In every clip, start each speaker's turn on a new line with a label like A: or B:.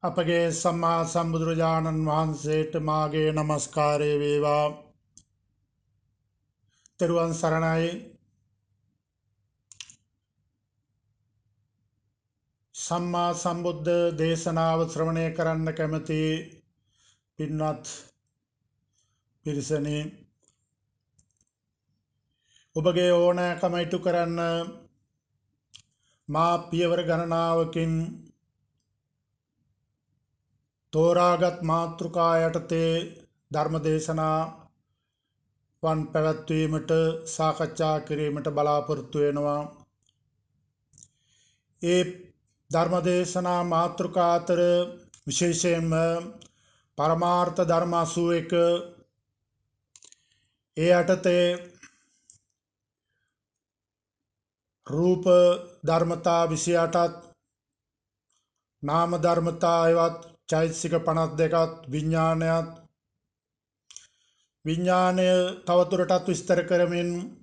A: අපගේ සම්මා සම්බුදුරජාණන් වහන්සේට මාගේ නමස්කාරය වේවා. තෙරුවන් සරණයි. සම්මා සම්බුද්ධ දේශනාව ශ්‍රවණය කරන්න කැමති පින්වත් පිරිසනි, ඔබගේ ඕනෑකම ඉටු කරන්න මා පියවර ගණනාවකින් තෝරාගත් මාතෘකා යටතේ ධර්ම දේශනා වන් පැවැත්වීමට සාකච්ඡා කිරීමට බලාපොරොත්තු වෙනවා. ඒ ධර්මදේශනා මාතෘකා අතර විශේෂයෙන්ම පරමාර්ථ ධර්ම 81, ඒ යටතේ රූප ධර්මතා 28ත්, නාම ධර්මතා එවත් චෛතසික 52ත්, විඥානය තවදුරටත් විස්තර කරමින්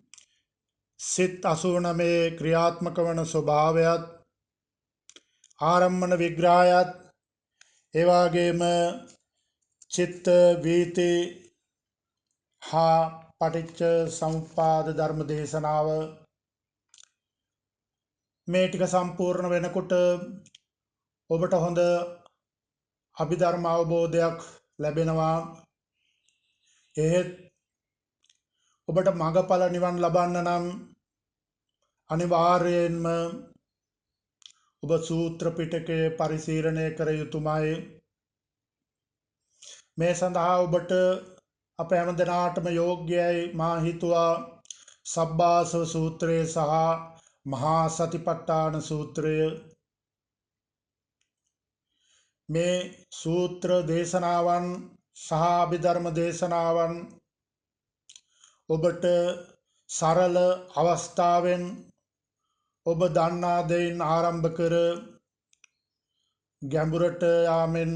A: සිත් 89 ක්‍රියාත්මක වන ස්වභාවයත්, ආරම්මන විග්‍රහයත්, එවාගේම චිත්ත වීති හා පටිච්ච සමුප්පාද ධර්ම දේශනාව මේ ටික සම්පූර්ණ වෙනකොට ඔබට හොඳ අභිධර්ම අවබෝධයක් ලැබෙනවා. එහෙත් ඔබට මඟඵල නිවන් ලබන්න නම් අනිවාර්යයෙන්ම ඔබ සූත්‍ර පිටකය පරිශීලනය කර යුතුමයි. මේ සඳහා ඔබට අප හැම දෙනාටම යෝග්‍යයි මා හිතුවා සබ්බාසව සූත්‍රය සහ මහා සතිපට්ඨාන සූත්‍රය. මේ සූත්‍ර දේශනාවන් සහ අභිධර්ම දේශනාවන් ඔබට සරල අවස්ථාවෙන් ඔබ දන්නා දෙයින් ආරම්භ කර ගැඹුරට යාමෙන්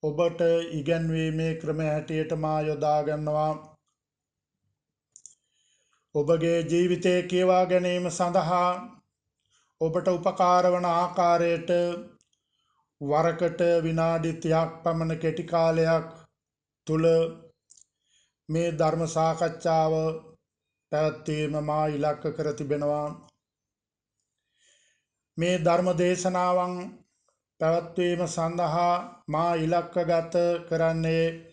A: ඔබට ඉගැන්වීමේ ක්‍රම හැටියට මා යොදා ගන්නවා. ඔබගේ ජීවිතය කියවා ගැනීම සඳහා ඔබට උපකාර වන ආකාරයට වරකට විනාඩි 30ක් පමණ කෙටි කාලයක් තුල මේ ධර්ම සාකච්ඡාව පැවැත්වීම මා ඉලක්ක කර තිබෙනවා. මේ ධර්ම දේශනාවන් පැවැත්වීම සඳහා මා ඉලක්කගත කරන්නේ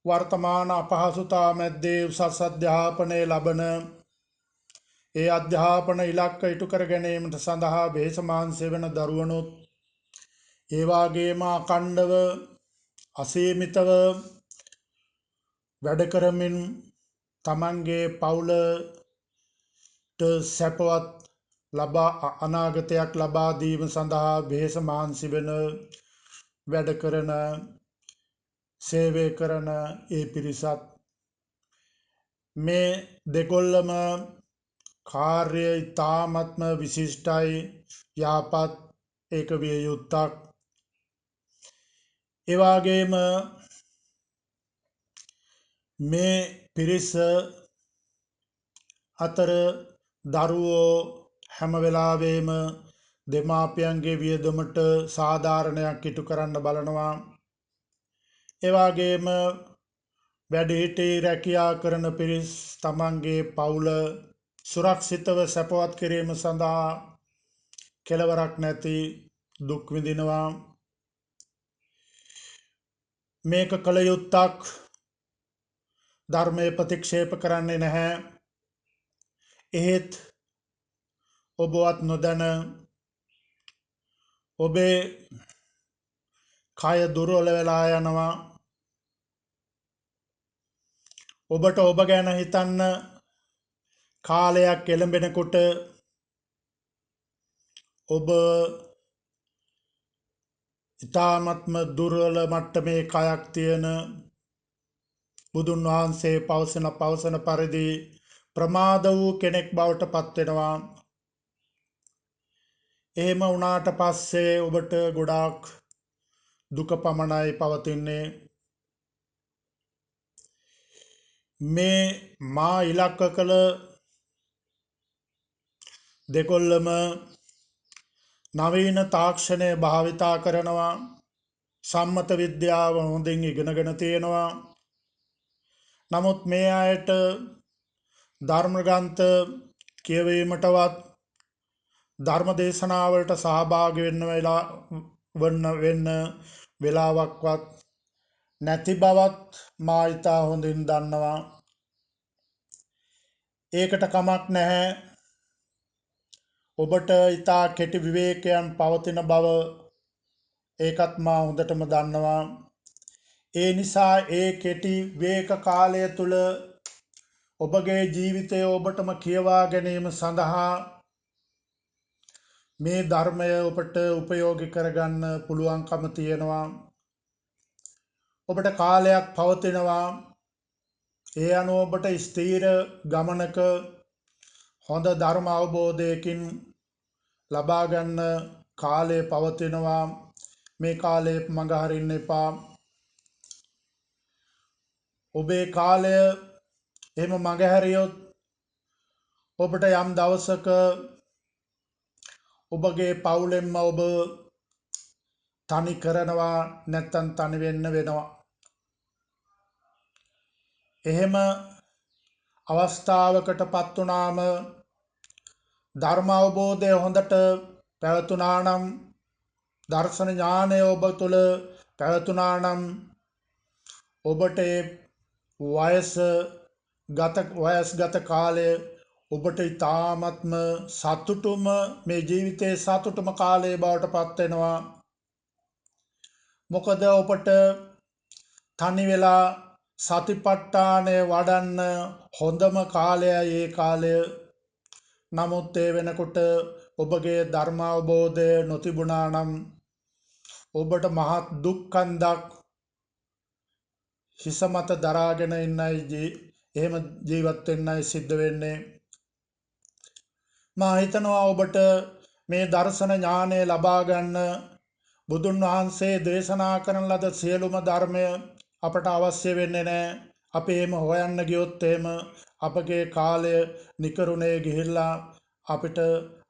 A: වර්තමාන අපහසුතා මැද්දේ උසස් අධ්‍යාපනය ලබන, ඒ අධ්‍යාපන ඉලක්ක ඉටු කර ගැනීමට සඳහා වෙහෙස මහන්සි වෙන දරුවනුත්, ඒ වගේම අඛණ්ඩව අසීමිතව වැඩ කරමින් තමන්ගේ පවුලට සැපවත් අනාගතයක් ලබා දීම සඳහා වෙහෙස මහන්සි වෙන, වැඩ කරන, සේවය කරන ඒ පිරිසත්, මේ දෙකොල්ලම කාර්ය ඉතාමත්ම විශිෂ්ටයි, යහපත්, ඒක විය යුත්තක්. ඒ වගේම මේ පිරිස අතර දරුවෝ හැම වෙලාවෙම දෙමාපියන්ගේ වියදමට සාධාරණයක් ඉටු කරන්න බලනවා. ඒ වගේම වැඩිහිටි රැකියා කරන පිරිස් තමන්ගේ පවුල සුරක්ෂිතව සැපවත් කිරීම සඳහා කෙලවරක් නැති දුක් විඳිනවා. මේක කළ යුත්තක්. ධර්මය ප්‍රතික්ෂේප කරන්නේ නැහැ. එහෙත් ඔබවත් නොදැන ඔබේ කය දුර්වල වෙලා යනවා. ඔබට ඔබ ගැන හිතන්න කාලයක් එළඹෙනකොට ඔබ ඉතාමත්ම දුර්වල මට්ටමේ කයක් තියෙන, බුදුන් වහන්සේ පවසන පරිදි ප්‍රමාද වූ කෙනෙක් බවට පත් වෙනවා. එහෙම වුණාට පස්සේ ඔබට ගොඩාක් දුක පමණයි පවතින්නේ. මේ මා ඉලක්ක කළ දෙකොල්ලම නවීන තාක්ෂණය භාවිතා කරනවා. සම්මත විද්‍යාව හොඳින් ඉගෙනගෙන තියෙනවා. නමුත් මේ අයට ධර්ම ග්‍රන්ථ කියවීමටවත් ධර්ම දේශනාවලට සහභාගී වෙන්න වෙලාවක්වත් නැති බවත් මා ඉතා හොඳින් දන්නවා. ඒකට කමක් නැහැ. ඔබට ඉතා කෙටි විවේකයන් පවතින බව ඒකත් මා හොඳටම දන්නවා. ඒ නිසා ඒ කෙටි විවේක කාලය තුල ඔබගේ ජීවිතය ඔබටම කියවා ගැනීම සඳහා මේ ධර්මය ඔබට උපයෝගී කරගන්න පුළුවන්කම තියෙනවා. ඔබට කාලයක් පවතිනවා. ඒ අනුව ඔබට ස්ථීර ගමනක හොඳ ධර්ම අවබෝධයකින් ලබා ගන්න කාලය පවතිනවා. මේ කාලය මඟ හරින්න එපා. ඔබේ කාලය එහෙම මඟ හැරියොත් ඔබට යම් දවසක ඔබගේ පවුලෙන්ම ඔබ තනි කරනවා, නැත්තම් තනි වෙන්න වෙනවා. එහෙම අවස්ථාවකට පත් වුණාම ධර්ම අවබෝධය හොඳට පැවතුණා නම්, දර්ශන ඥානය ඔබ තුළ පැවතුණා නම් ඔබට වයස්ගත කාලය ඔබට ඉතාමත්ම සතුටුම මේ ජීවිතයේ සතුටුම කාලය බවට පත් වෙනවා. මොකද ඔබට තනි වෙලා සතිපට්ඨානය වඩන්න හොඳම කාලයයි ඒ කාලය. නමුත් ඒ වෙනකොට ඔබගේ ධර්ම අවබෝධය නොතිබුණා නම් ඔබට මහත් දුක් කන්දක් හිස මත දරාගෙන එහෙම ජීවත් වෙන්නයි සිද්ධ වෙන්නේ. මා හිතනවා ඔබට මේ දර්ශන ඥානය ලබා ගන්න බුදුන් වහන්සේ දේශනා කරන ලද සියලුම ධර්මය අපට අවශ්‍ය වෙන්නේ නැහැ. අපි එහෙම හොයන්න ගියොත් එහෙම අපගේ කාලය නිකරුණේ ගිහිල්ලා අපිට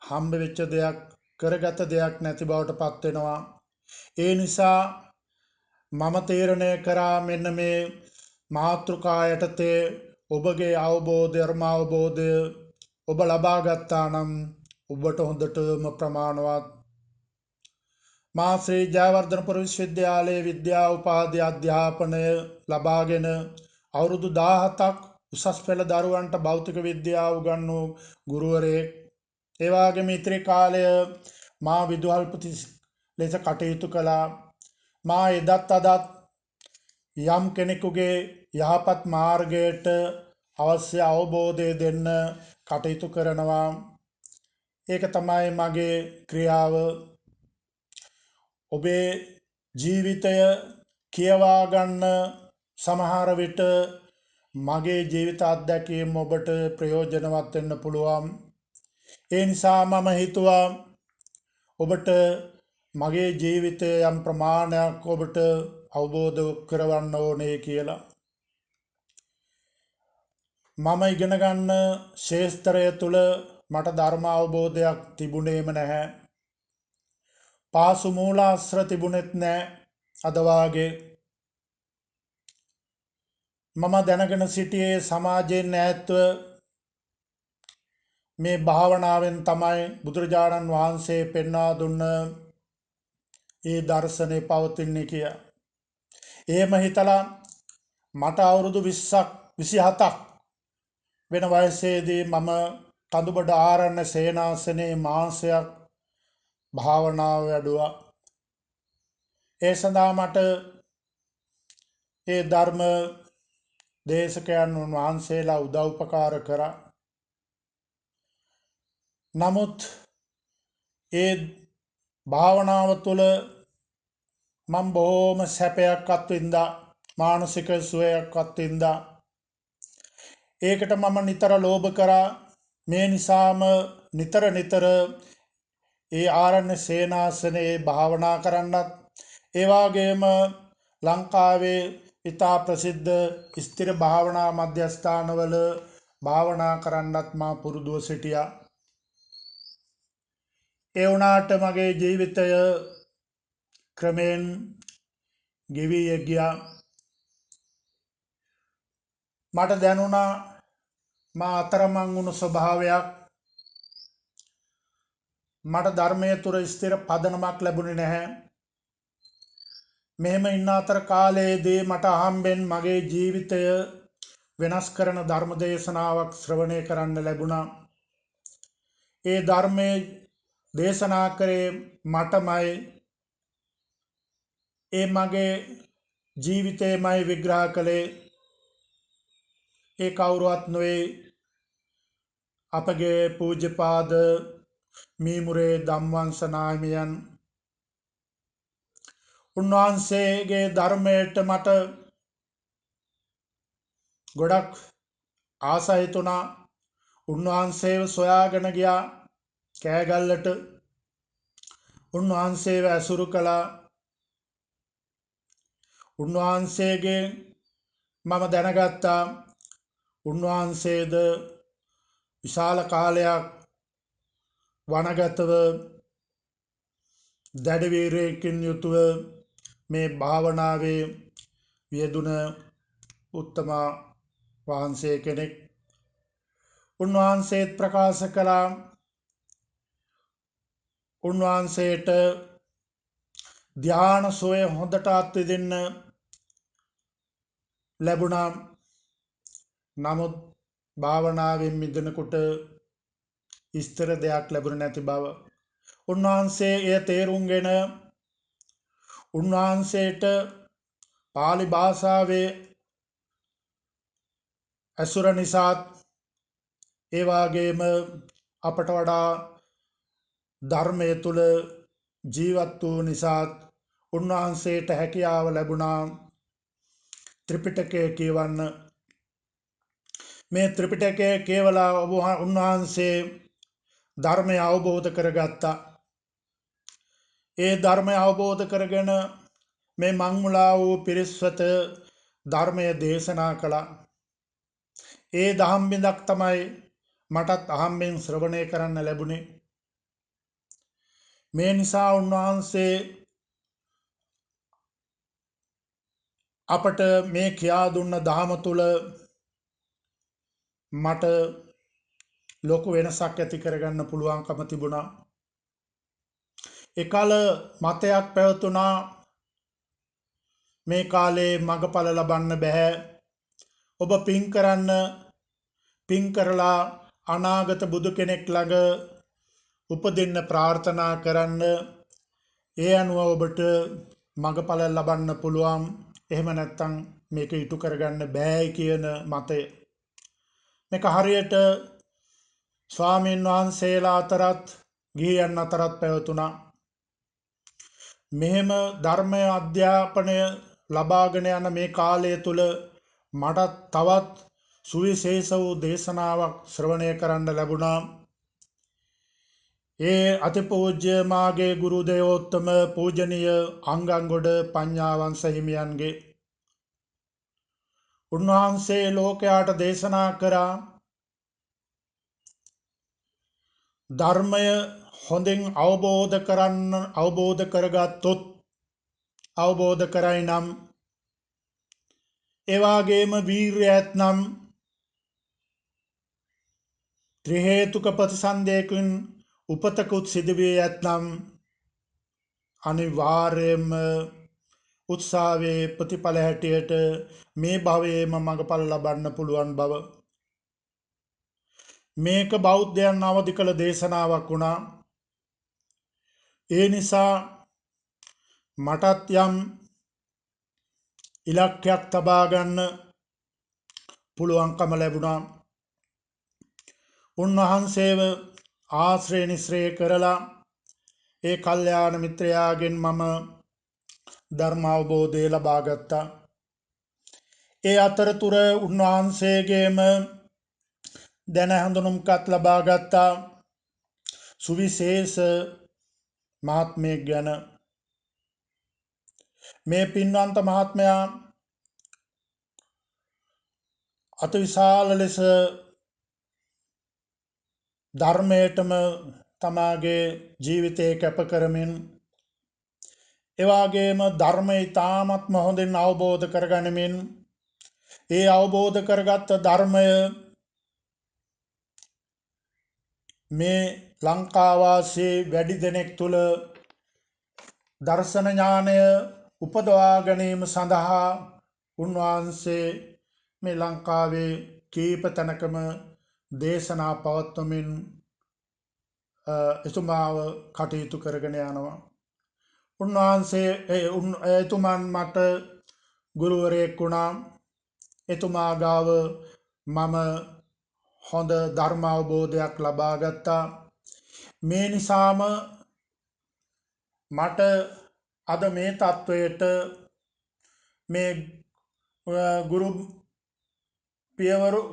A: හම්බ වෙච්ච දෙයක්, කරගත දෙයක් නැති බවට පත් වෙනවා. ඒ නිසා මම තීරණය කරා මෙන්න මේ මාතෘකා යටතේ ඔබගේ ධර්ම අවබෝධය ඔබ ලබා ගත්තා නම් ඔබට හොඳටම ප්‍රමාණවත්. මා ශ්‍රී ජයවර්ධනපුර විශ්වවිද්‍යාලයේ විද්‍යා උපාධි අධ්‍යාපනය ලබාගෙන අවුරුදු 17ක් උසස් පෙළ දරුවන්ට භෞතික විද්‍යාව උගන්වූ ගුරුවරයෙක්. ඒ වගේම ඉතිරි කාලය මා විදුහල්පති ලෙස කටයුතු කළා. මා එදත් අදත් යම් කෙනෙකුගේ යහපත් මාර්ගයට අවශ්‍ය අවබෝධය දෙන්න කටයුතු කරනවා. ඒක තමයි මගේ ක්‍රියාව. ඔබේ ජීවිතය කියවා ගන්න සමහර විට මගේ ජීවිත අත්දැකීම් ඔබට ප්‍රයෝජනවත් වෙන්න පුළුවන්. ඒ නිසා මම හිතුවා ඔබට මගේ ජීවිතය යම් ප්‍රමාණයක් ඔබට අවබෝධ කරවන්න ඕනේ කියලා. මම ඉගෙන ගන්න ශාස්ත්‍රය තුල මට ධර්ම අවබෝධයක් තිබුණේම නැහැ. පාසු මූලාශ්‍ර තිබුණෙත් නැහැ. අද වාගේ මම දැනගෙන සිටියේ සමාජයෙන් ඈත්ව මේ භාවනාවෙන් තමයි බුදුරජාණන් වහන්සේ පෙන්වා දුන්න ඒ දර්ශනේ පවතින්නේ කියලා. එහෙම හිතලා මට අවුරුදු 20ක් 27ක් වෙන වයසේදී මම කඳුබඩ ආරණ්‍ය සේනාසනේ මාසයක් භාවනාව වැඩුවා. ඒ සඳහා මට ඒ ධර්ම දේශකයන් වහන්සේලා උදව් උපකාර කරා. නමුත් ඒ භාවනාව තුළ මම බොහොම සැපයක් අත්විඳා, මානසික සුවයක් අත්විඳා. ඒකට මම නිතර ලෝභ කරා. මේ නිසාම නිතර ඒ ආරණ්‍ය සේනාසනේ භාවනා කරන්නත්, ඒ වගේම ලංකාවේ ඉතා ප්‍රසිද්ධ ස්ථිර භාවනා මධ්‍යස්ථානවල භාවනා කරන්නත් මා පුරුදුව සිටියා. ඒ වුණාට මගේ ජීවිතය ක්‍රමයෙන් ගෙවී ගියා. මට දැනුණා මා අතරමං වුණු ස්වභාවයක්. මට ධර්මය තුර ස්ථිර පදනමක් ලැබුණේ නැහැ. මෙහෙම ඉන්න අතර කාලයේදී මට අහම්බෙන් මගේ ජීවිතය වෙනස් කරන ධර්ම දේශනාවක් ශ්‍රවණය කරන්න ලැබුණා. ඒ ධර්මයේ දේශනා කරේ මටමයි. ඒ මගේ ජීවිතයමයි විග්‍රහ කළේ. ඒ කවුරුවත් නොවේ අපගේ පූජ්‍යපාද මීමුරේ ධම්වංශ නාහිමියන්. උන්වහන්සේගේ ධර්මයට මට ගොඩක් ආස හිතුණා. උන්වහන්සේව සොයාගෙන ගියා කෑගල්ලට. උන්වහන්සේව ඇසුරු කළා. උන්වහන්සේගේ මම දැනගත්තා උන්වහන්සේද විශාල කාලයක් වනගතව දැඩි වීරයකින් යුතුව මේ භාවනාවේ යෙදුන උත්තම වහන්සේ කෙනෙක්. උන්වහන්සේත් ප්‍රකාශ කළා උන්වහන්සේට ධ්‍යාන සෝය හොඳට අත්විඳින්න ලැබුණා. නමුත් භාවනාවෙන් මිදෙනකොට ස්ථිර දෙයක් ලැබුණ නැති බව. උන්වහන්සේ එය තේරුම්ගෙන උන්වහන්සේට පාලි භාෂාවේ ඇසුර නිසාත් ඒ වගේම අපට වඩා ධර්මය තුල ජීවත් වූ නිසාත් උන්වහන්සේට හැකියාව ලැබුණා ත්‍රිපිටකය කියවන්න. මේ ත්‍රිපිටකය කියවලා උන්වහන්සේ ධර්මය අවබෝධ කරගත්තා. ඒ ධර්මය අවබෝධ කරගෙන මේ මංමුලා වූ පිරිස්වත ධර්මය දේශනා කළා. ඒ දහම් බිඳක් තමයි මටත් අහම්බෙන් ශ්‍රවණය කරන්න ලැබුණේ. මේ නිසා උන්වහන්සේ අපට මේ කියා දුන්න දහම තුල මට ලොකු වෙනසක් ඇති කරගන්න පුළුවන්කම තිබුණා. එකල මතයක් පැවතුණා මේ කාලේ මඟඵල ලබන්න බෑ. ඔබ පින් කරන්න, පින් කරලා අනාගත බුදු කෙනෙක් ළඟ උපදින්න ප්‍රාර්ථනා කරන්න. ඒ අනුව ඔබට මඟඵල ලබන්න පුළුවන්. එහෙම නැත්නම් මේක ඉටු කරගන්න බෑ කියන මතය. මේක හරියට ස්වාමීන් වහන්සේලා අතරත් ගිහියන් අතරත් පැවතුණා. මෙහෙම ධර්මය අධ්‍යාපනය ලබාගෙන යන මේ කාලය තුල මට තවත් සුවිශේෂ වූ දේශනාවක් ශ්‍රවණය කරන්න ලැබුණා. ඒ අතිපූජ්‍ය මාගේ ගුරු දේවෝත්තම පූජනීය අංගන්ගොඩ පඤ්ඤාවංශ හිමියන්ගේ. උන්වහන්සේ ලෝකයාට දේශනා කරා ධර්මය හොඳින් අවබෝධ කරගත්තොත් අවබෝධ කරයි නම් ඒ වගේම වීරිය ඇතනම් ත්‍රි හේතුක ප්‍රතිසන්දේකින් උපතකුත් සිදුවේ ඇතනම් අනිවාර්යයෙන්ම උත්සාහයේ ප්‍රතිඵල හැටියට මේ භවයේම මඟඵල ලබන්න පුළුවන් බව. මේක බෞද්ධයන් අවදි කළ දේශනාවක් වුණා. ඒ නිසා මටත් යම් ඉලක්කයක් තබා ගන්න පුළුවන්කම ලැබුණා. උන්වහන්සේව ආශ්‍රය නිශ්‍රය කරලා ඒ කල්යාණ මිත්‍රයාගෙන් මම ධර්ම අවබෝධය ලබා ගත්තා. ඒ අතරතුර උන්වහන්සේගේම දැන හඳුනුම්කත් ලබා ගත්තා සුවිශේෂ මහත්මයෙක් ගැන. මේ පින්වන්ත මහත්මයා අතිවිශාල ලෙස ධර්මයටම තමාගේ ජීවිතය කැප කරමින් එවාගේම ධර්මය ඉතාමත්ම හොඳින් අවබෝධ කරගනිමින් ඒ අවබෝධ කරගත්ත ධර්මය මේ ලංකාවාසී වැඩි දෙනෙක් තුළ දර්ශන ඥානය උපදවා ගැනීම සඳහා උන්වහන්සේ මේ ලංකාවේ කීප තැනකම දේශනා පවත්වමින් එතුමාව කටයුතු කරගෙන යනවා. උන්වහන්සේ එතුමන් මට ගුරුවරයෙක් වුණා. එතුමා ගාව මම හොඳ ධර්ම අවබෝධයක් ලබා ගත්තා. මේ නිසාම මට අද මේ තත්වයට මේ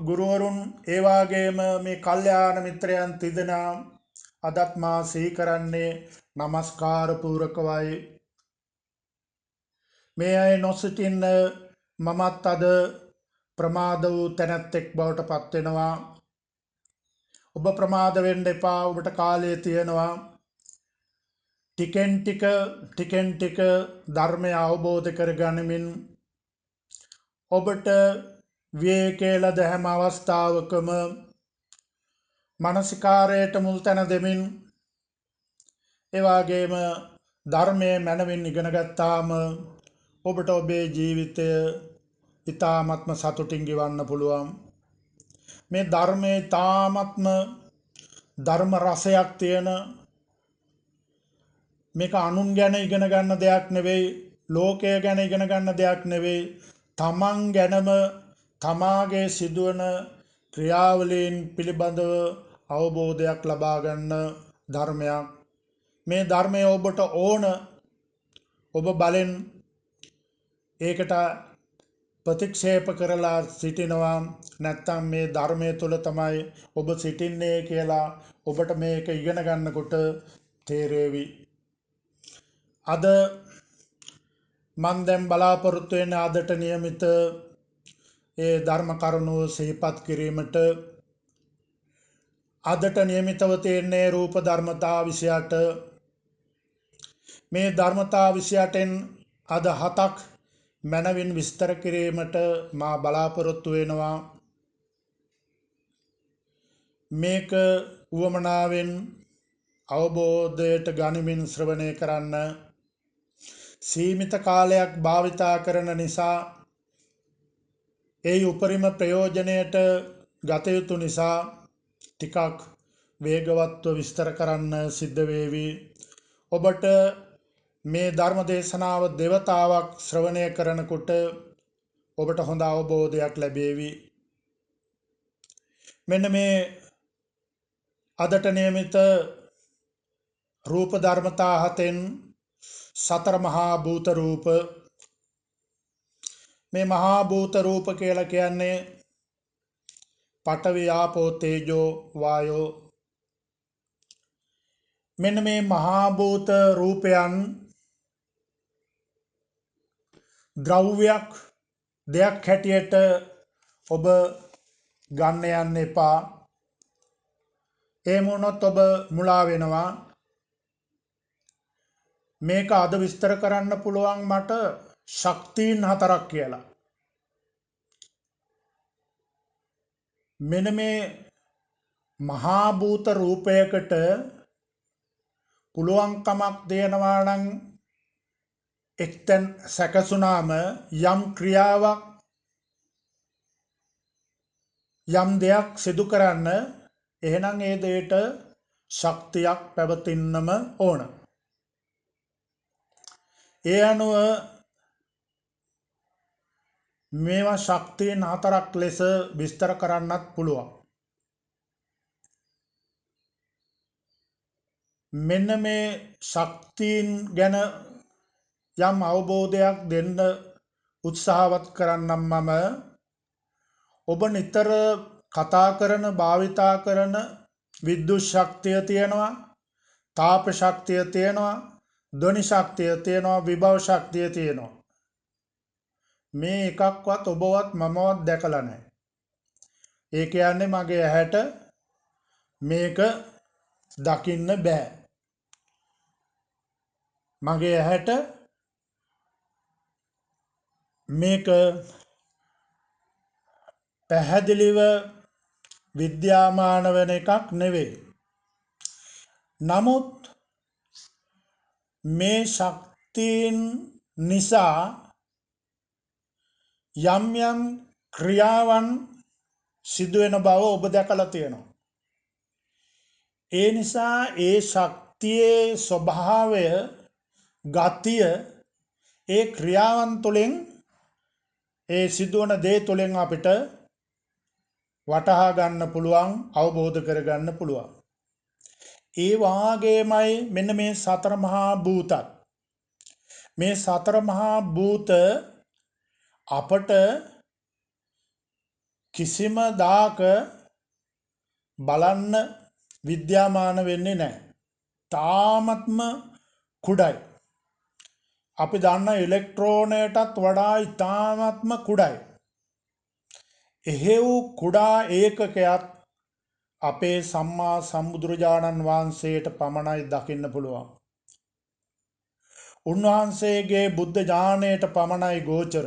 A: ගුරුවරුන් ඒවාගේම මේ කල්යාණ මිත්‍රයන් තිදෙනා අදත් මා සිහි කරන්නේ නමස්කාර පූරකවයි. මේ අය නොසිටින්න මමත් අද ප්‍රමාද වූ තැනැත්තෙක් බවට පත්වෙනවා. ඔබ ප්‍රමාද වෙන්න එපා. ඔබට කාලය තියෙනවා. ටිකෙන් ටික ධර්මය අවබෝධ කර ගනිමින් ඔබට විවේකයේ ලද හැම අවස්ථාවකම මානසිකාරයට මුල් තැන දෙමින් එවාගේම ධර්මයේ මනවින් ඉගෙන ගත්තාම ඔබට ඔබේ ජීවිතය ඉතාමත්ම සතුටින් ගෙවන්න පුළුවන්. මේ ධර්මයේ ඉතාමත්ම ධර්ම රසයක් තියෙන, මේක අනුන් ගැන ඉගෙන ගන්න දෙයක් නෙවෙයි, ලෝකය ගැන ඉගෙන ගන්න දෙයක් නෙවෙයි, තමන් ගැනම තමාගේ සිදුවන ක්‍රියාවලීන් පිළිබඳව අවබෝධයක් ලබා ගන්න ධර්මයක්. මේ ධර්මය ඔබට ඕන, ඔබ බලෙන් ඒකට ප්‍රතික්ෂේප කරලා සිටිනවා නැත්නම් මේ ධර්මය තුළ තමයි ඔබ සිටින්නේ කියලා ඔබට මේක ඉගෙන ගන්නකොට තේරෙවි. අද මන් දැන් බලාපොරොත්තු වෙන අදට નિયમિત ඒ ධර්ම කරුණු සිහිපත් කිරීමට. අදට નિયમિતව තියෙන්නේ රූප ධර්මතා 28. මේ ධර්මතා 28න් අද 7ක් මනවින් විස්තර කිරීමට මා බලාපොරොත්තු වෙනවා. මේක උවමනාවෙන් අවබෝධයට ගනිමින් ශ්‍රවණය කරන්න. සීමිත කාලයක් භාවිතා කරන නිසා ඒ උපරිම ප්‍රයෝජනයට ගත යුතු නිසා ටිකක් වේගවත්ව විස්තර කරන්න සිද්ධ වේවි. ඔබට මේ ධර්ම දේශනාව දෙවතාවක් ශ්‍රවණය කරනකොට ඔබට හොඳ අවබෝධයක් ලැබේවි. මෙන්න මේ අදට નિયમિત රූප ධර්මතා 7න් සතර මහා භූත රූප. මේ මහා භූත රූප කියලා කියන්නේ පඨවි ආපෝ තේජෝ වායෝ. මෙන්න මේ මහා භූත රූපයන් ද්‍රව්‍යයක්, දෙයක් හැටියට ඔබ ගන්න යන්න එපා. එහෙම වුණොත් ඔබ මුලා වෙනවා. මේක අද විස්තර කරන්න පුළුවන් මට ශක්තියින් 4ක් කියලා. මෙන්න මේ මහා භූත රූපයකට පුළුවන්කමක් දෙනවා නම් එක්තෙන් සැකසුනාම යම් ක්‍රියාවක්, යම් දෙයක් සිදු කරන්න, එහෙනම් ඒ දෙයට ශක්තියක් පැවතින්නම ඕන. ඒ අනුව මේවා ශක්තියන් 4ක් ලෙස විස්තර කරන්නත් පුළුවන්. මෙන්න මේ ශක්තියන් ගැන යම් අවබෝධයක් දෙන්න උත්සාහවත් කරන්නම් මම. ඔබ නිතර කතා කරන, භාවිතා කරන විද්‍යුත් ශක්තිය තියෙනවා, තාප ශක්තිය තියෙනවා, ධ්වනි ශක්තිය තියෙනවා, විභව ශක්තිය තියෙනවා. මේ එකක්වත් ඔබවත් මමවත් දැකලා නැහැ. ඒ කියන්නේ මගේ ඇහැට මේක දකින්න බෑ. මගේ ඇහැට මේක පැහැදිලිව විද්‍යාමාන වෙන එකක් නෙවෙයි. නමුත් මේ ශක්තියින් නිසා යම් යම් ක්‍රියාවන් සිදුවෙන බව ඔබ දැකලා තියෙනවා. ඒ නිසා ඒ ශක්තියේ ස්වභාවය, ගතිය, ඒ ක්‍රියාවන් තුළින්, ඒ සිදුවන දේ තුළින් අපිට වටහා ගන්න පුළුවන්, අවබෝධ කරගන්න පුළුවන්. ඒ වාගේමයි මෙන්න මේ සතර මහා භූතත්. මේ සතර මහා භූත අපට කිසිම දාක බලන්න විද්‍යාමාන වෙන්නේ නැහැ. තාමත්ම කුඩයි. අපි දන්න ඉලෙක්ට්‍රෝනයටත් වඩා ඉතාමත්ම කුඩයි. එහෙව් කුඩා ඒකකයක් අපේ සම්මා සම්බුදුරජාණන් වහන්සේට පමණයි දකින්න පුළුවන්. උන්වහන්සේගේ බුද්ධ ඥාණයට පමණයි ගෝචර.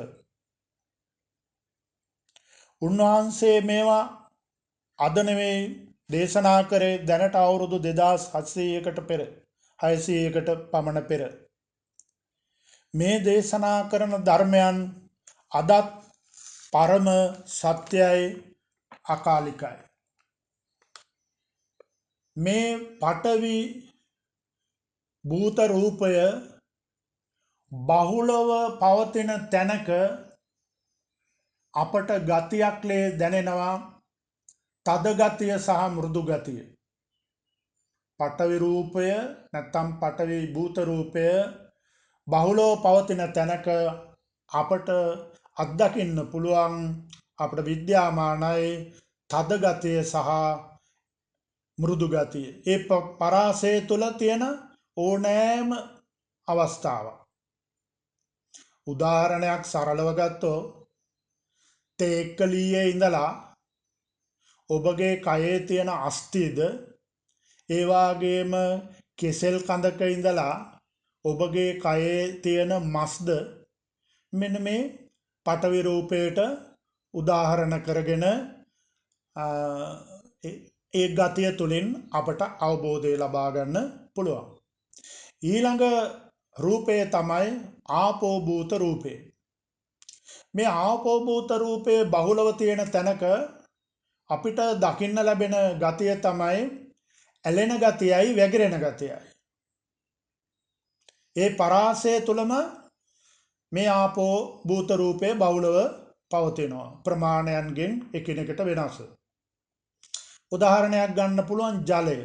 A: උන්වහන්සේ මේවා අද නෙවෙයි දේශනා කරේ, දැනට අවුරුදු 2700කට පෙර, 600කට පමණ පෙර. මේ දේශනා කරන ධර්මයන් අදත් පරම සත්‍යයි, අකාලිකයි. මේ පඨවි භූත රූපය බහුලව පවතින තැනක අපට ගතියක් දැනෙනවා, තද ගතිය සහ මෘදු ගතිය. පඨවි රූපය නැත්නම් පඨවි භූත රූපය බහුලව පවතින තැනක අපට අත්දකින්න පුළුවන්, අපට විද්‍යාමානයි තද ගතිය සහ මෘදු ගතිය. ඒ පරාසය තුළ තියෙන ඕනෑම අවස්ථාවක්. උදාහරණයක් සරලව ගත්තොත්, තේක්කලියේ ඉඳලා ඔබගේ කයේ තියෙන අස්ථිද, ඒ වගේම කෙසෙල් කඳක ඉඳලා ඔබගේ කයේ තියෙන මස්ද, මෙන්න මේ පඨවි රූපයට උදාහරණ කරගෙන ඒ ගතිය තුළින් අපට අවබෝධය ලබා ගන්න පුළුවන්. ඊළඟ රූපය තමයි ආපෝ භූත රූපය. මේ ආපෝ භූත රූපයේ බහුලව තියෙන තැනක අපිට දකින්න ලැබෙන ගතිය තමයි ඇලෙන ගතියයි වැగిරෙන ගතියයි. ඒ පරාසය තුළම මේ ආපෝ භූත රූපය බහුලව පවතිනවා, ප්‍රමාණයන්ගෙන් එකිනෙකට වෙනස්. උදාහරණයක් ගන්න පුළුවන් ජලය.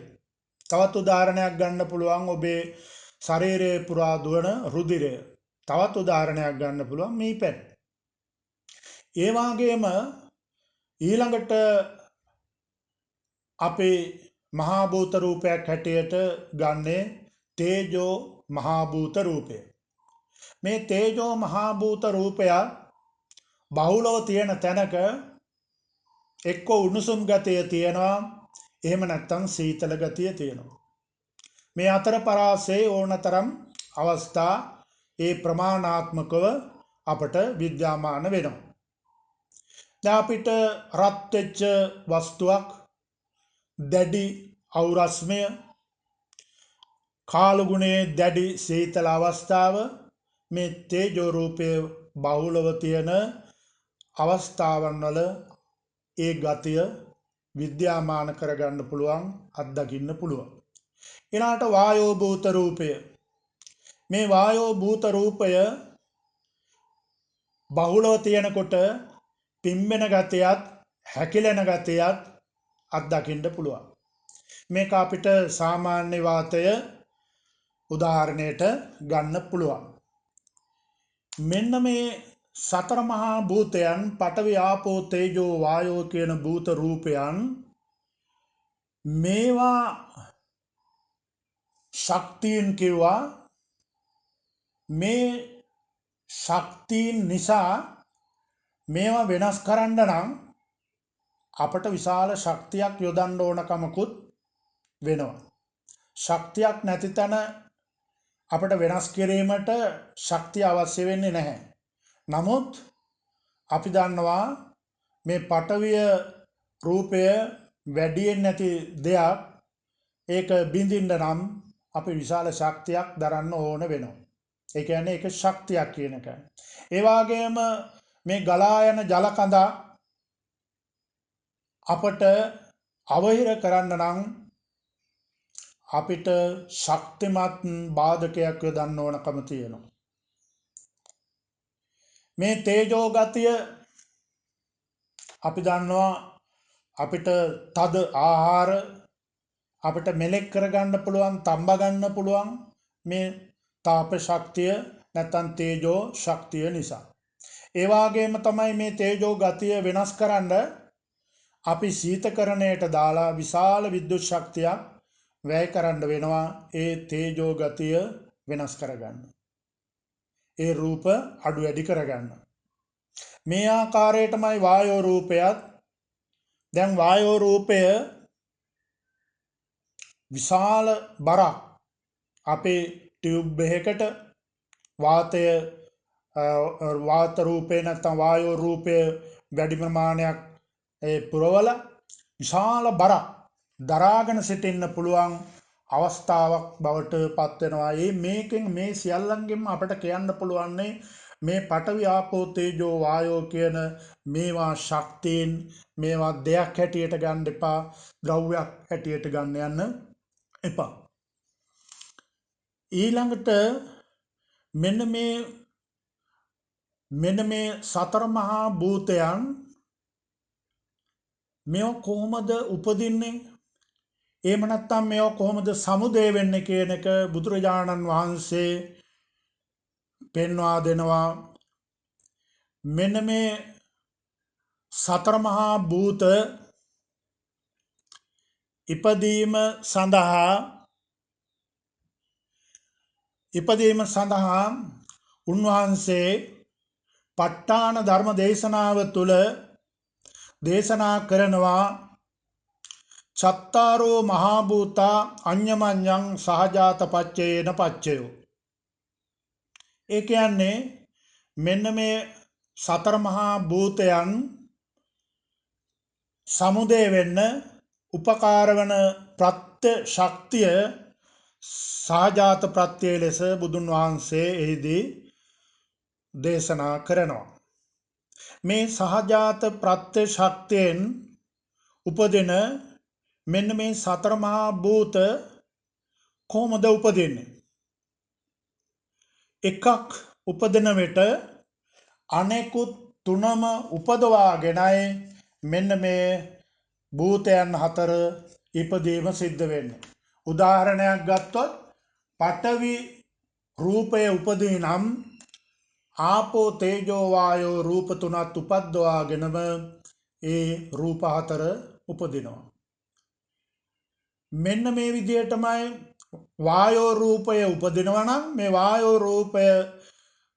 A: තවත් උදාහරණයක් ගන්න පුළුවන් ඔබේ ශරීරයේ පුරා දුවන රුධිරය. තවත් උදාහරණයක් ගන්න පුළුවන් මීපැන්. ඒ වගේම ඊළඟට අපේ මහා භූත රූපයක් හැටියට ගන්නේ තේජෝ මහා භූත රූපය. මේ තේජෝ මහා භූත රූපය බහුලව තියෙන තැනක එක්ක උණුසුම් ගතිය තියෙනවා, එහෙම නැත්නම් සීතල ගතිය තියෙනවා. මේ අතර පරාසයේ ඕනතරම් අවස්ථා ඒ ප්‍රමාණාත්මකව අපට විද්‍යාමාන වෙනවා. දැන් අපිට රත් වෙච්ච වස්තුවක්, දැඩි අවුරස්මය, කාල ගුණයේ දැඩි සීතල අවස්ථාව, මේ තේජෝ රූපයේ බහුලව තියෙන අවස්ථාවන් වල ඒ ගතිය විද්‍යාමාන කරගන්න පුළුවන්, අත්දකින්න පුළුවන්. ඊළාට වායෝ භූත රූපය. මේ වායෝ භූත රූපය බහුලව තියෙනකොට පිම්බෙන ගතියත් හැකිලෙන ගතියත් අත්දකින්න පුළුවන්. මේක අපිට සාමාන්‍ය වාතය උදාහරණයට ගන්න පුළුවන්. මෙන්න මේ සතර මහා භූතයන්, පඨවි ආපෝ තේජෝ වායෝ කියන භූත රූපයන්, මේවා ශක්තියින් කිව්වා. මේ ශක්තියින් නිසා මේවා වෙනස් කරන්න නම් අපට විශාල ශක්තියක් යොදන්න ඕනකමකුත් වෙනවා. ශක්තියක් නැති තැන අපට වෙනස් කිරීමට ශක්තිය අවශ්‍ය වෙන්නේ නැහැ. නමුත් අපි දන්නවා මේ පටවිය රූපය වැඩියෙන් නැති දෙයක්. ඒක බිඳින්න නම් අපි විශාල ශක්තියක් දරන්න ඕන වෙනවා. ඒ කියන්නේ ඒක ශක්තියක් කියන එක. ඒ වගේම මේ ගලා යන ජල කඳ අපට අවහිර කරන්න නම් අපිට ශක්තිමත් බාධකයක් යොදන්න ඕනකම තියෙනවා. මේ තේජෝ ගතිය අපි දන්නවා අපිට තද ආහාර අපිට මෙලෙක් කරගන්න පුළුවන්, තඹ ගන්න පුළුවන් මේ තාප ශක්තිය නැත්නම් තේජෝ ශක්තිය නිසා. ඒ වගේම තමයි මේ තේජෝ ගතිය වෙනස් කරන්න අපි සීතකරණයට දාලා විශාල විද්‍යුත් ශක්තියක් වැය කරන්න වෙනවා ඒ තේජෝ ගතිය වෙනස් කරගන්න. ඒ රූප අඩු වැඩි කරගන්න. මේ ආකාරයටමයි වායෝ රූපයත්. දැන් වායෝ රූපය විශාල බරක් අපේ ටියුබ් එකකට වාත රූපේ නැත්නම් වායෝ රූපය වැඩි ප්‍රමාණයක් පුරවල විශාල බරක් දරාගෙන සිටින්න පුළුවන් අවස්ථාවක් බවට පත් වෙනවා. මේකෙන් මේ සියල්ලංගෙම අපට කියන්න පුළුවන්නේ මේ පඨවි ආපෝ තේජෝ වායෝ කියන මේවා ශක්තියින් මේවා දෙයක් හැටියට ගන්න එපා, ද්‍රව්‍යයක් හැටියට ගන්න යන්න එපා. ඊළඟට මෙන්න මේ සතර මහා භූතයන් මේව කොහොමද උපදින්නේ? එහෙම නැත්නම් මේව කොහොමද සමුදය වෙන්නේ කියන එක බුදුරජාණන් වහන්සේ පෙන්වා දෙනවා. මෙන්න මේ සතර මහා භූත ඉපදීම සඳහා උන්වහන්සේ ප ဋ ාණ ධර්ම දේශනාව තුළ දේශනා කරනවා චත්තාරෝ මහා භූතා අඤ්ඤමඤ්ඤං සහජාත පච්චයේන පච්චයෝ. ඒ කියන්නේ මෙන්න මේ සතර මහා භූතයන් සමුදය වෙන්න උපකාර වන ප්‍රත්‍ය ශක්තිය සහජාත ප්‍රත්‍ය ලෙස බුදුන් වහන්සේ එහිදී දේශනා කරනවා. මේ සහජාත ප්‍රත්‍ය ශක්තියෙන් උපදින මෙන්න මේ සතර මහා භූත කොහොමද උපදින්නේ? එකක් උපදින විට අනෙකුත් තුනම උපදවාගෙනයි මෙන්න මේ භූතයන් හතර ඉපදීම සිද්ධ වෙන්නේ. උදාහරණයක් ගත්තොත් පඨවි රූපය උපදී නම් ආපෝ තේජෝ වායෝ රූප තුනත් උපද්දවාගෙනම ඒ රූප හතර උපදිනවා. මෙන්න මේ විදිහටමයි වායෝ රූපය උපදිනවා නම් මේ වායෝ රූපය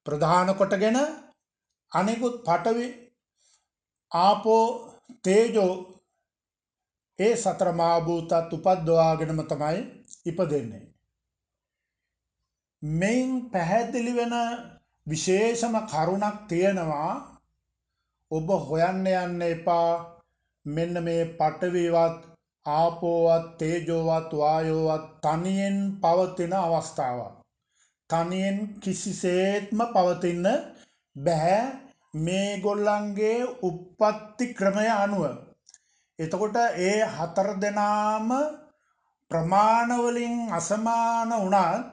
A: ප්‍රධාන කොටගෙන අනෙකුත් පඨවි ආපෝ තේජෝ ඒ සතර මහා භූතත් උපද්දවාගෙනම තමයි ඉපදෙන්නේ. මෙයින් පැහැදිලි වෙන විශේෂම කරුණක් තියෙනවා. ඔබ හොයන්න යන්න එපා මෙන්න මේ පඨවිවත් ආපෝවත් තේජෝවත් වායෝවත් තනියෙන් පවතින අවස්ථාවක්. තනියෙන් කිසිසේත්ම පවතින්න බෑ මේගොල්ලන්ගේ උප්පත්ති ක්‍රමය අනුව. එතකොට ඒ හතර දෙනාම ප්‍රමාණ වලින් අසමාන වුණත්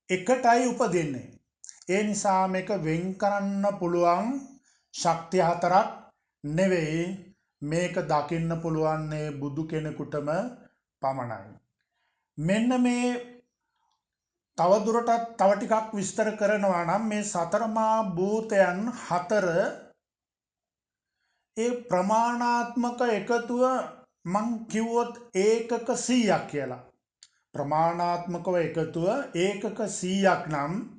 A: එකටයි උපදින්නේ. ඒ නිසා මේක වෙන් කරන්න පුළුවන් ශක්තිය හතරක් නෙවෙයි. මේක දකින්න පුළුවන් බුදු කෙනෙකුටම පමණයි. මෙන්න මේ තවදුරටත් තව ටිකක් විස්තර කරනවා නම් මේ සතර මහා භූතයන් හතර ඒ ප්‍රමාණාත්මක එකතුව මං කිව්වොත් ඒකක 100ක් කියලා. ප්‍රමාණාත්මකව එකතුව ඒකක 100ක් නම්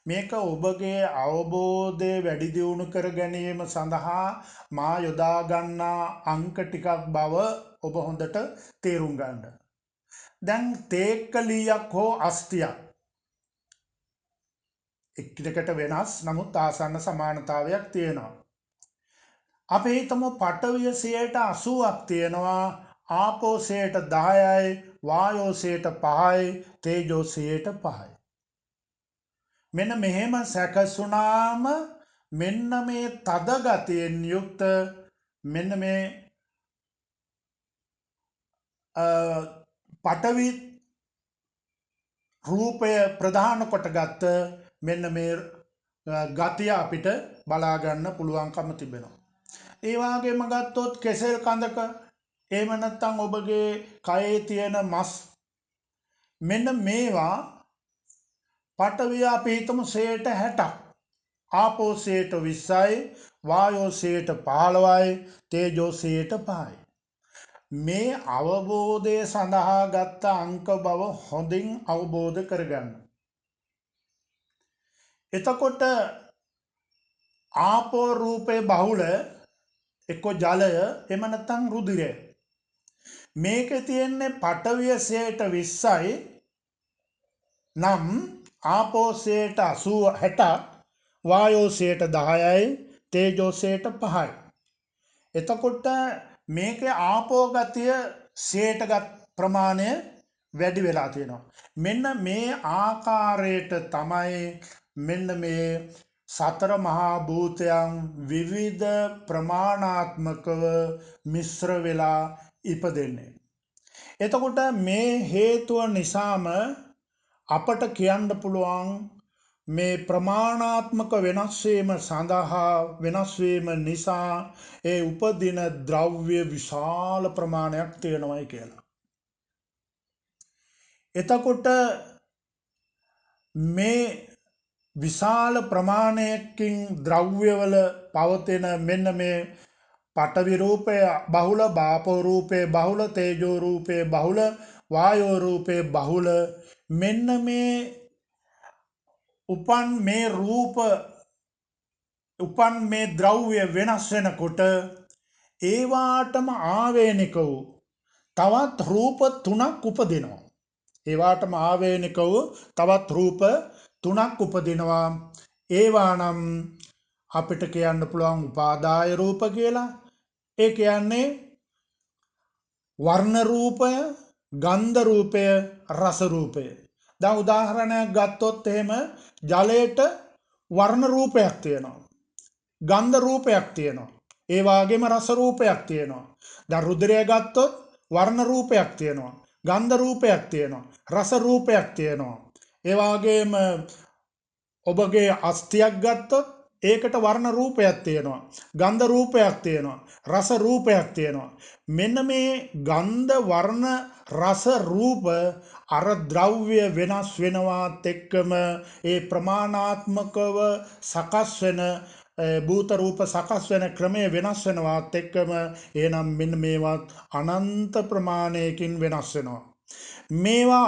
A: මේක ඔබගේ අවබෝධය වැඩි දියුණු කර ගැනීම සඳහා මා යොදා ගන්නා අංක ටිකක් බව ඔබ හොඳට තේරුම් ගන්න. දැන් තේක්කලියක් හෝ අස්තියක් එක්කෙනෙකුට වෙනස් නමුත් ආසන්න සමානතාවයක් තියෙනවා. අපි හිතමු පඨවිය 80ක් තියෙනවා, ආපෝ 10යි, වායෝ 5යි, තේජෝ 5යි. මෙන්න මෙහෙම සැකසුනාම මෙන්න මේ තද ගතියෙන් යුක්ත මෙන්න මේ පඨවි රූපය ප්‍රධාන කොටගත් මෙන්න මේ ගතිය අපිට බලා ගන්න පුළුවන්කම තිබෙනවා. ඒ වගේම ගත්තොත් කෙසෙල් කඳක එහෙම නැත්නම් ඔබගේ කයේ තියෙන මස් මෙන්න මේවා පඨවිය අපි හිතමු 60ක්, ආපෝ 20යි, වායෝ 15යි, තේජෝ 5යි. මේ අවබෝධය සඳහා ගත්ත අංක බව හොඳින් අවබෝධ කරගන්න. එතකොට ආපෝ රූපේ බහුල එක්ක ජලය එහෙම නැත්නම් රුධිරය. මේකේ තියෙන්නේ පඨවිය 20යි නම් ආපෝ 60ක්, වායෝ 10යි, තේජෝ 5යි. එතකොට මේකේ ආපෝ ගතිය 60 ප්‍රමාණය වැඩි වෙලා තියෙනවා. මෙන්න මේ ආකාරයට තමයි මෙන්න මේ සතර මහා භූතයන් විවිධ ප්‍රමාණාත්මකව මිශ්‍ර වෙලා ඉපදෙන්නේ. එතකොට මේ හේතුව නිසාම අපට කියන්න පුළුවන් මේ ප්‍රමාණාත්මක වෙනස් වීම සඳහා වෙනස් වීම නිසා ඒ උපදින ද්‍රව්‍ය විශාල ප්‍රමාණයක් තියෙනවායි කියලා. එතකොට මේ විශාල ප්‍රමාණයකින් ද්‍රව්‍යවල පවතින මෙන්න මේ පඨවි රූපය බහුල, ආපෝ රූපය බහුල, තේජෝ රූපය බහුල, වායෝ රූපය බහුල, මෙන්න මේ උපන් මේ රූප උපන් මේ ද්‍රව්‍ය වෙනස් වෙනකොට ඒවාටම ආවේනික වූ තවත් රූප 3ක් උපදිනවා. ඒවාටම ආවේනික වූ තවත් රූප 3ක් උපදිනවා. ඒවා නම් අපිට කියන්න පුළුවන් උපාදාය රූප කියලා. ඒ කියන්නේ වර්ණ රූපය, ගන්ධ රූපය, රස රූපය. දැන් උදාහරණයක් ගත්තොත් එහෙම ජලයට වර්ණ රූපයක් තියෙනවා, ගන්ධ රූපයක් තියෙනවා, ඒ වගේම රස රූපයක් තියෙනවා. දැන් රුධිරය ගත්තොත් වර්ණ රූපයක් තියෙනවා, ගන්ධ රූපයක් තියෙනවා, රස රූපයක් තියෙනවා. ඒ වගේම ඔබගේ අස්තියක් ගත්තොත් ඒකට වර්ණ රූපයක් තියෙනවා, ගන්ධ රූපයක් තියෙනවා, රස රූපයක් තියෙනවා. මෙන්න මේ ගන්ධ වර්ණ රස රූප අර ද්‍රව්‍ය වෙනස් වෙනවත් එක්කම ඒ ප්‍රමාණාත්මකව සකස් වෙන භූත රූප සකස් වෙන ක්‍රමය වෙනස් වෙනවත් එක්කම එහෙනම් මෙන්න මේවත් අනන්ත ප්‍රමාණයකින් වෙනස් වෙනවා. මේවා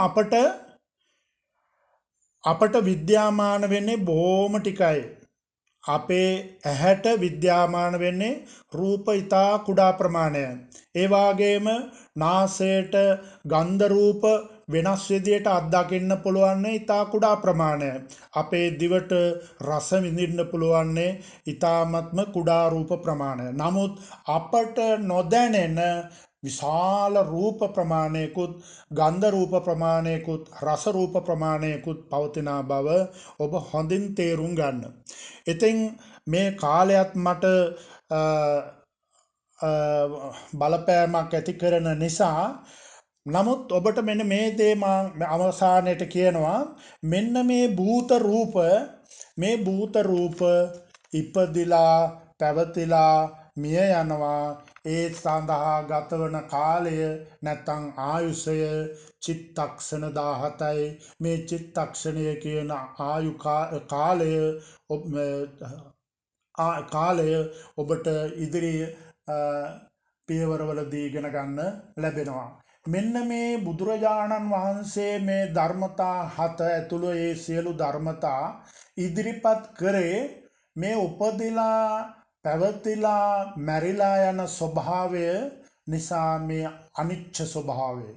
A: අපට විද්‍යාමාන වෙන්නේ බොහොම ටිකයි. අපේ ඇහැට විද්‍යාමාන වෙන්නේ රූප ඉතා කුඩා ප්‍රමාණයයි. ඒ වගේම නාසයට ගන්ධ රූප වෙනස් විදියට අත්දකින්න පුළුවන් ඉතා කුඩා ප්‍රමාණයයි. අපේ දිවට රස විඳින්න පුළුවන් ඉතාමත්ම කුඩා රූප ප්‍රමාණය. නමුත් අපට නොදැනෙන විශාල රූප ප්‍රමාණයකුත්, ගන්ධ රූප ප්‍රමාණයකුත්, රස රූප ප්‍රමාණයකුත් පවතින බව ඔබ හොඳින් තේරුම් ගන්න. ඉතින් මේ කාලයත් මට බලපෑමක් ඇති කරන නිසා, නමුත් ඔබට මෙන්න මේ දේ මම අවසානයේට කියනවා, මෙන්න මේ භූත රූප ඉපදිලා පැවතිලා මිය යනවා. ඒ සඳහා ගතවන කාලය නැත්නම් ආයුෂය චිත්තක්ෂණ 17යි. මේ චිත්තක්ෂණය කියන ආයු කාලය ඔබට ඉදිරි පියවරවලදී ඉගෙන ගන්න ලැබෙනවා. මෙන්න මේ බුදුරජාණන් වහන්සේ මේ ධර්මතා 7 ඇතුළු ඒ සියලු ධර්මතා ඉදිරිපත් කරේ මේ උපදිලා පැවතිලා මැරිලා යන ස්වභාවය නිසා, මේ අනිච්ච ස්වභාවය.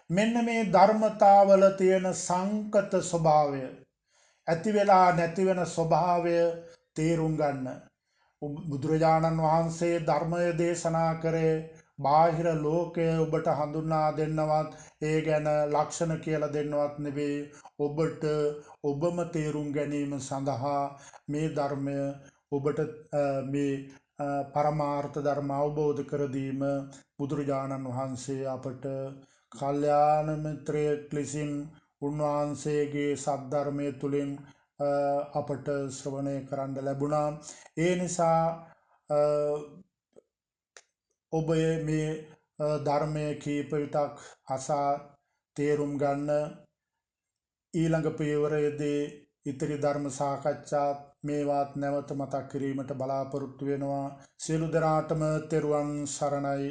A: මෙන්න මේ ධර්මතාවල තියෙන සංකත ස්වභාවය, ඇති වෙලා නැති වෙන ස්වභාවය තේරුම් ගන්න. බුදුරජාණන් වහන්සේ ධර්මය දේශනා කරේ බාහිර ලෝකය ඔබට හඳුනා දෙන්නවත් ඒ ගැන ලක්ෂණ කියලා දෙන්නවත් නෙවෙයි, ඔබට ඔබම තේරුම් ගැනීම සඳහා මේ ධර්මය ඔබට මේ පරමාර්ථ ධර්ම අවබෝධ කර දීම බුදුරජාණන් වහන්සේ අපට කල්යාණ මිත්‍රයෙක් ලෙසින් උන්වහන්සේගේ සද්ධර්මය තුළින් අපට ශ්‍රවණය කරන්න ලැබුණා. ඒ නිසා ඔබ මේ ධර්මය කීප විටක් අසා තේරුම් ගන්න. ඊළඟ පියවරේදී ඉතිරි ධර්ම සාකච්ඡා මේවාත් නැවත මතක් කිරීමට බලාපොරොත්තු වෙනවා. සියලු දෙනාටම තෙරුවන් සරණයි.